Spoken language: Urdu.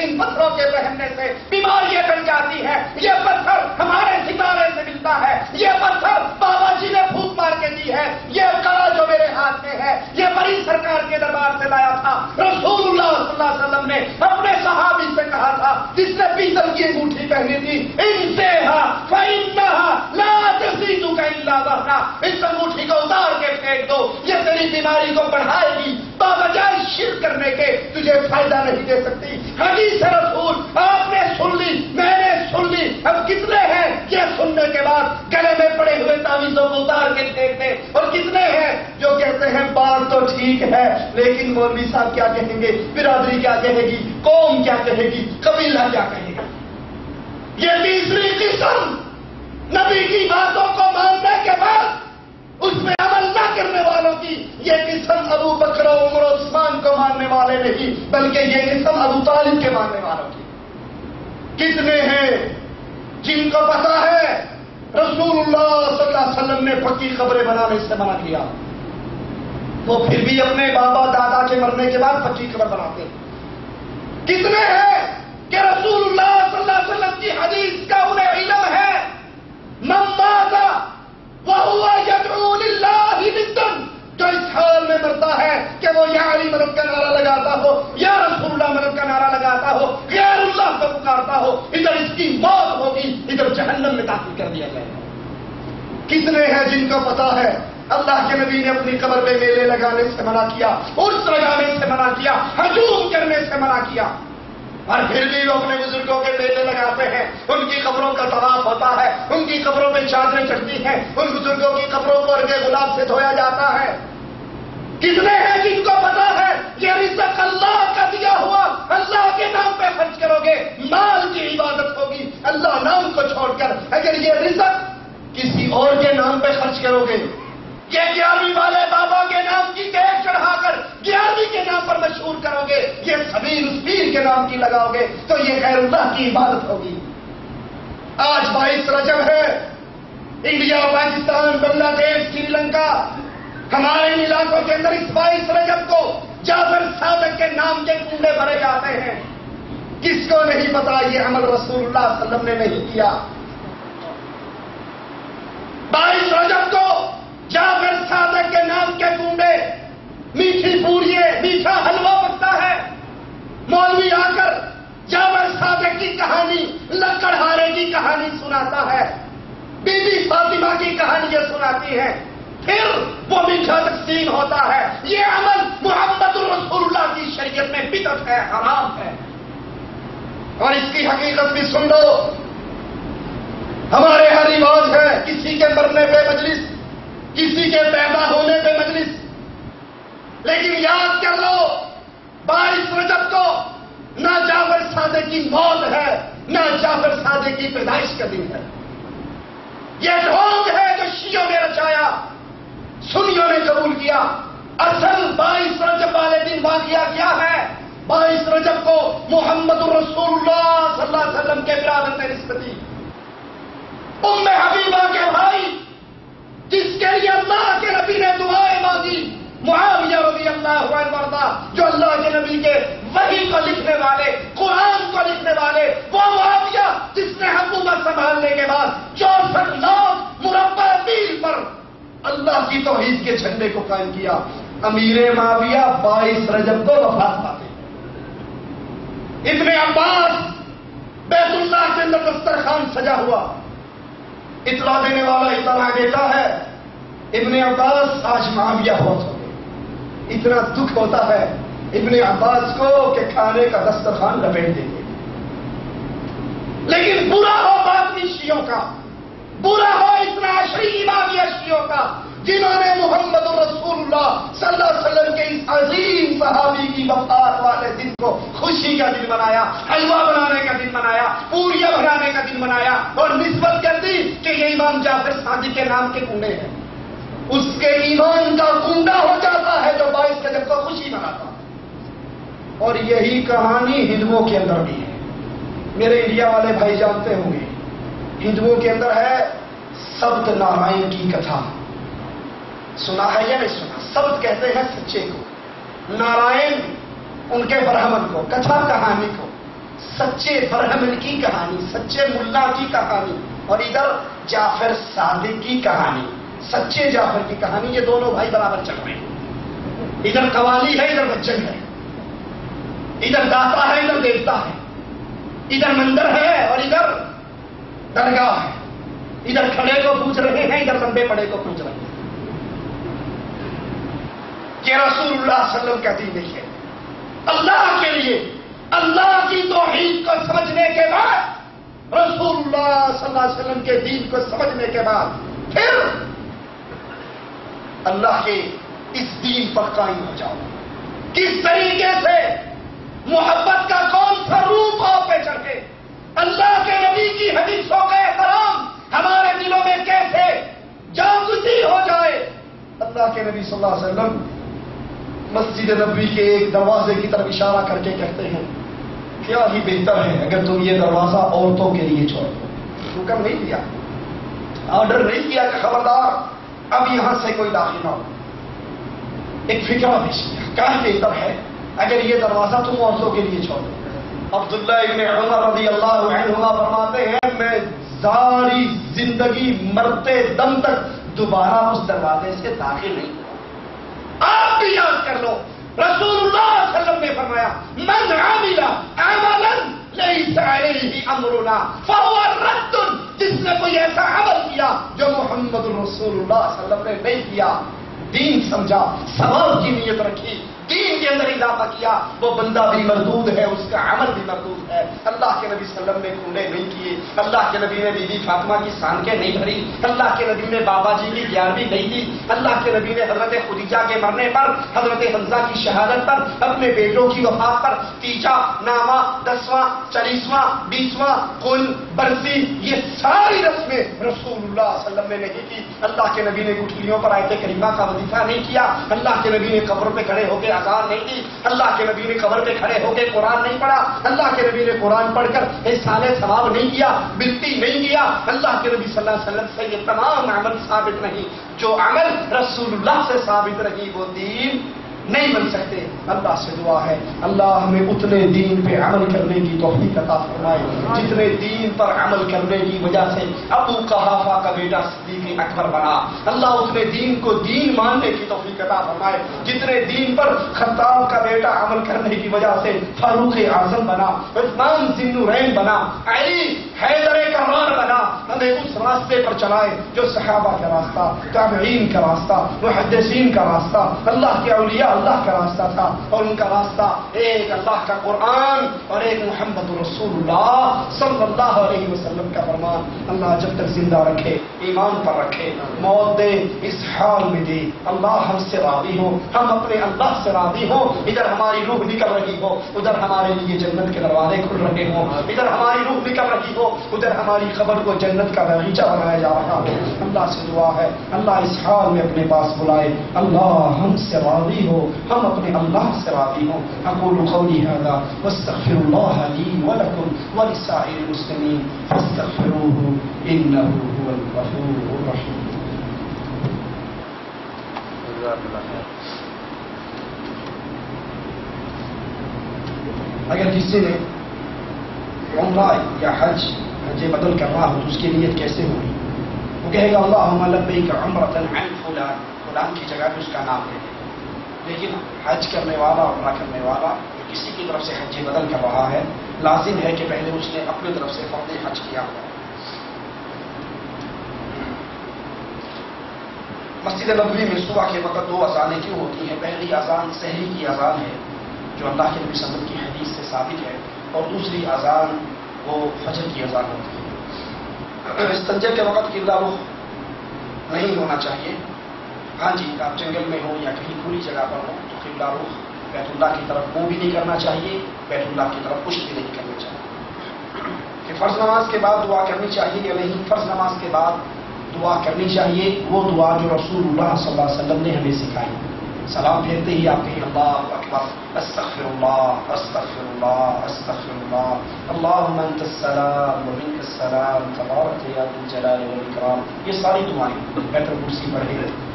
ان پتھروں کے پہننے سے بیماریاں بن جاتی ہیں، یہ پتھر ہمارے ستارے سے ملتا ہے، یہ پتھر بابا جی نے پھونک مار کے دی ہے، یہ کڑا جو میرے ہاتھ میں ہے یہ بڑی سرکار کے دربار سے لایا تھا۔ رسول اللہ صلی اللہ علیہ وسلم نے اپنے صحابی سے کہا تھا جس نے پیتل کی انگوٹھی پہنی تھی، انتہا فإنها لا تزيدك الا وهنا، اس انگوٹھی کو اتار کے پھینک دو، یہ تیری بیماری کو بڑھائے گی، بجائے شرک کرنے کے تجھے فائدہ نہیں دے سکتی۔ حدیث رسول آپ نے سن لی، میں نے سن لی، اب کتنے ہیں یہ سننے کے بعد گلے میں پڑے ہوئے تعویذوں کو اتار کے پھینکتے، اور کتنے ہیں جو کہتے ہیں بات تو ٹھیک ہے لیکن مولوی صاحب کیا کہیں گے، برادری کیا کہے گی، قوم کیا کہے گی، قبیلہ کیا کہے گا۔ یہ تیسری قسم نبی کی باتوں کو ماننے کے بعد اس میں عمل نہ کرنے والوں کی، یہ قسم ابو بکر و عمر و عثمان کو ماننے والے نہیں بلکہ یہ قسم ابو طالب کے ماننے والوں کی۔ کتنے ہیں جن کو پتا ہے رسول اللہ صلی اللہ علیہ وسلم نے پکی قبریں بنانے سے منع کیا، وہ پھر بھی اپنے بابا دادا کے مرنے کے بعد پکی قبر بناتے ہیں۔ کتنے ہیں کہ رسول اللہ صلی اللہ علیہ وسلم کی حدیث کا انہیں علم ہے، من مات وہو یدعو للہ بالدم، جو اس حال میں مرتا ہے کہ وہ یا علی مدد کا نعرہ لگاتا ہو، یا رسول اللہ مدد کا نعرہ لگاتا ہو، غیر اللہ کو پکارتا ہو، ادھر اس کی موت ہوگی، ادھر جہنم میں داخل کر دیا جائے گا۔ کتنے ہیں جن کو پتا ہے اللہ کے نبی نے اپنی قبر پہ میلے لگانے سے منع کیا، عرس لگانے سے منع کیا، ہجوم کرنے سے منع کیا، اور پھر بھی وہ اپنے بزرگوں کے میلے لگاتے ہیں، ان کی قبروں کا طواف ہوتا ہے، ان کی قبروں پہ چادریں چڑھتی ہیں، ان بزرگوں کی قبروں کو ارگ گلاب سے دھویا جاتا ہے۔ کتنے ہیں جن کو پتا ہے یہ رزق اللہ کا دیا ہوا، اللہ کے نام پہ خرچ کرو گے مال کی عبادت ہوگی، اللہ نام کو چھوڑ کر اگر یہ رزق کسی اور کے نام پہ خرچ کرو گے، یہ 11ویں والے بابا کے نام کی کیک چڑھا کر 11ویں کے نام پر مشہور کرو گے، یہ سبیل اس پیر کے نام کی لگاؤ گے تو یہ غیر اللہ کی عبادت ہوگی۔ آج 22 رجب ہے، انڈیا، پاکستان، بنگلہ دیش، سری لنکا، ہمارے علاقوں کے اندر اس 22 رجب کو جعفر صادق کے نام کے کنڈے بھرے جاتے ہیں۔ کس کو نہیں پتا یہ عمل رسول اللہ صلی اللہ علیہ وسلم نے نہیں کیا۔ 22 رجب کو جعفر صادق کے نام کے کنڈے، میٹھی پوریے، میٹھا حلوہ پکتا ہے، مولوی آ کر جعفر صادق کی کہانی، لکڑہارے کی کہانی سناتا ہے، بی بی فاطمہ کی کہانی یہ سناتی ہے، پھر وہ میٹھا تقسیم ہوتا ہے۔ یہ عمل محمد رسول اللہ کی شریعت میں بدعت ہے، حرام ہے۔ اور اس کی حقیقت بھی سن لو، ہمارے ہر رواج ہے کسی کے مرنے پہ مجلس، کسی کے پیدا ہونے پہ مجلس، لیکن یاد کر لو 22 رجب کو نہ جعفر صادق کی موت ہے نہ جعفر صادق کی پیدائش کا دن ہے۔ یہ ڈھونگ ہے جو شیعوں نے رچایا، سنیوں نے قبول کیا۔ اصل 22 رجب والے دن واقعہ کیا ہے؟ 22 رجب کو محمد رسول اللہ صلی اللہ علیہ وسلم کے ولادت میں نسبت دی، ام حبیبہ کے بھائی جس کے لیے اللہ کے نبی نے دعائیں مانگی، معاویہ رضی اللہ عنہ وارضہ، جو اللہ کے نبی کے وحی کو لکھنے والے، قرآن کو لکھنے والے، وہ معاویہ جس نے حکومت سنبھالنے کے بعد 64 لاکھ مربع میل پر اللہ کی توحید کے جھنڈے کو قائم کیا۔ امیر معاویہ 22 رجب کو وفات پاتے۔ ابن عباس بیت اللہ کے اندر دسترخوان سجا ہوا، اطلاع دینے والا اطلاع دیتا ہے ابن عباس آج معاویہ بہت ہو گئے، اتنا دکھ ہوتا ہے ابن عباس کو کہ کھانے کا دسترخوان لپیٹ دیں گے۔ لیکن برا ہو باطنی شیعوں کا، برا ہو اتنا عشری معاویہ شیعوں کا، جنہوں نے محمد رسول اللہ صلی اللہ علیہ وسلم کے اس عظیم صحابی کی وفات والے دن کو خوشی کا دن بنایا، حلوہ بنانے کا دن بنایا، پوریاں بنانے کا دن بنایا، اور نسبت کر دی کہ یہ امام جعفر صادق کے نام کے کنڈے ہیں۔ اس کے ایمان کا کنڈا ہو جاتا ہے جو 22 رجب کو خوشی مناتا۔ اور یہی کہانی ہندوؤں کے اندر بھی ہے، میرے انڈیا والے بھائی جانتے ہوں گے، ہندوؤں کے اندر ہے سبت نارائن کی کتھا، سنا ہے یا نہیں سنا؟ سبت کہتے ہیں سچے کو، نارائن ان کے برہمن کو، کتھا کہانی کو، سچے برہمن کی کہانی، سچے ملا کی کہانی، اور ادھر جعفر صادق کی کہانی، سچے جعفر کی کہانی. یہ دونوں بھائی برابر چل رہے ہیں. ادھر قوالی ہے، ادھر بچن ہے، ادھر داتا ہے، ادھر دیوتا ہے، ادھر مندر ہے اور ادھر درگاہ ہے. ادھر کھڑے کو پوچھ رہے ہیں، ادھر لمبے پڑے کو پوچھ رہے ہیں. کہ رسول اللہ صلی اللہ علیہ وسلم کا دین نہیں ہے. اللہ کے لیے اللہ کی توحید کو سمجھنے کے بعد، رسول اللہ صلی اللہ علیہ وسلم کے دین کو سمجھنے کے بعد پھر اللہ کے اس دین پر قائم ہو جاؤ. کس طریقے سے محبت کا کون سا روپ آپ پہ چڑھے، اللہ کے نبی کی حدیثوں کا احترام ہمارے دلوں میں کیسے جاگزی ہو جائے. اللہ کے نبی صلی اللہ علیہ وسلم مسجد نبوی کے ایک دروازے کی طرف اشارہ کر کے کہتے ہیں کیا ہی بہتر ہے اگر تم یہ دروازہ عورتوں کے لیے چھوڑ دو. حکم نہیں دیا، آرڈر نہیں کیا کہ خبردار اب یہاں سے کوئی داخل نہ ہو. ایک فکر پیش کیا کیا بہتر ہے اگر یہ دروازہ تم عورتوں کے لیے چھوڑ دو. عبداللہ ابن عمر رضی اللہ عنہما فرماتے ہیں میں ساری زندگی مرتے دم تک دوبارہ اس دروازے سے داخل نہیں. آپ بھی یاد کر لو، رسول اللہ صلی اللہ علیہ وسلم نے فرمایا من عمل عملا لیس علیہ امرنا فهو رد. جس نے کوئی ایسا عمل کیا جو محمد رسول اللہ صلی اللہ علیہ وسلم نے نہیں کیا، دین سمجھا، ثواب کی نیت رکھی، دین کے اندر اضافہ کیا، وہ بندہ بھی مردود ہے، اس کا عمل بھی مردود ہے. اللہ کے نبی صلی اللہ علیہ وسلم نے کنڈے نہیں کیے، اللہ کے نبی نے بی بی فاطمہ کی سانکیں نہیں بھری، اللہ کے نبی نے بابا جی کی 11ویں نہیں دی، اللہ کے نبی نے حضرت خدیجہ کے مرنے پر، حضرت حمزہ کی شہادت پر، اپنے بیٹوں کی وفات پر تیجا، نامہ، 10واں، 40واں، 20واں، کل، برسی، یہ ساری رسمیں رسول اللہ صلی اللہ علیہ وسلم نے نہیں کی. اللہ کے نبی نے گٹھلیوں پر آیت کریمہ کا وظیفہ نہیں کیا، اللہ کے نبی نے قبر پہ کھڑے ہو کے اذان نہیں دی، اللہ کے نبی نے قبر پہ کھڑے ہو کے قرآن نہیں پڑھا، اللہ کے نبی نے قرآن پڑھ کر احسان ثواب نہیں کیا، بنتی نہیں کیا. اللہ کے نبی صلی اللہ علیہ وسلم سے یہ تمام عمل ثابت نہیں. جو عمل رسول اللہ سے ثابت رہی وہ دین نہیں بن سکتے. اللہ سے دعا ہے اللہ ہمیں اتنے دین پہ عمل کرنے کی توفیق عطا فرمائے جتنے دین پر عمل کرنے کی وجہ سے ابو قحافہ کا بیٹا صدیق اکبر بنا. اللہ اتنے دین کو دین ماننے کی توفیق عطا فرمائے جتنے دین پر خطاب کا بیٹا عمل کرنے کی وجہ سے فاروق اعظم بنا، عثمان ذی النورین بنا، علی حیدر کرار بنا. ہمیں اس راستے پر چلائے جو صحابہ کا راستہ، تابعین کا راستہ، محدثین کا راستہ، اللہ کے اولیاء اللہ کا راستہ تھا، اور ان کا راستہ ایک اللہ کا قرآن اور ایک محمد رسول اللہ صلی اللہ علیہ وسلم کا فرمان. اللہ جب تک زندہ رکھے، ایمان پر رکھے، موت دے اس حال میں دے. اللہ ہم سے راضی ہو، ہم اپنے اللہ سے راضی ہو. ادھر ہماری روح نکل رہی ہو، ادھر ہمارے لیے جنت کے دروازے کھل رہے ہوں. ادھر ہماری روح نکل رہی ہو، ادھر ہماری قبر کو جنت کا باغیچہ بنایا جا رہا ہو. اللہ سے دعا ہے اللہ اس حال میں اپنے پاس بلائے. اللہ ہم سے راضی ہو، ہم اپنے اللہ سے راضی ہوں. اقول قولی هذا واستغفر الله لي ولكم ولسائر المسلمين فاستغفروه انه هو الغفور الرحيم. اگر کسی نے عمرہ یا حج بدل کر رہا ہو تو اس کی نیت کیسے ہوگی؟ وہ کہے گا اللہم لبیک عمرۃ عن فلان، فلان کی جگہ پہ اس کا نام ہے. لیکن حج کرنے والا، عمرہ کرنے والا کسی کی طرف سے حج بدل کر رہا ہے، لازم ہے کہ پہلے اس نے اپنی طرف سے فرض حج کیا ہوا. مسجد نبوی میں صبح کے وقت 2 اذانیں کیوں ہوتی ہیں؟ پہلی اذان سحری کی اذان ہے جو اللہ کے نبی صلی اللہ علیہ وسلم کی حدیث سے ثابت ہے، اور دوسری اذان وہ فجر کی اذان ہوتی ہے. استنجے کے وقت قبلہ رخ نہیں ہونا چاہیے. ہاں جی، آپ جنگل میں ہو یا کہیں کھلی جگہ پر ہو تو قبلہ رخ بیت اللہ کی طرف منہ بھی نہیں کرنا چاہیے، بیت اللہ کی طرف پشت بھی نہیں کرنی چاہیے. کہ فرض نماز کے بعد دعا کرنی چاہیے یا نہیں؟ فرض نماز کے بعد دعا کرنی چاہیے، وہ دعا جو رسول اللہ صلی اللہ علیہ وسلم نے ہمیں سکھائی. سلام پھیرتے ہی آپ کہیں اللہ اکبر، استغفر اللہ استغفر اللہ استغفر اللہ، اللہم انت السلام و منک السلام تبارک یا ذی الجلال والاکرام. یہ ساری دعائیں بیت الکرسی پڑھیں.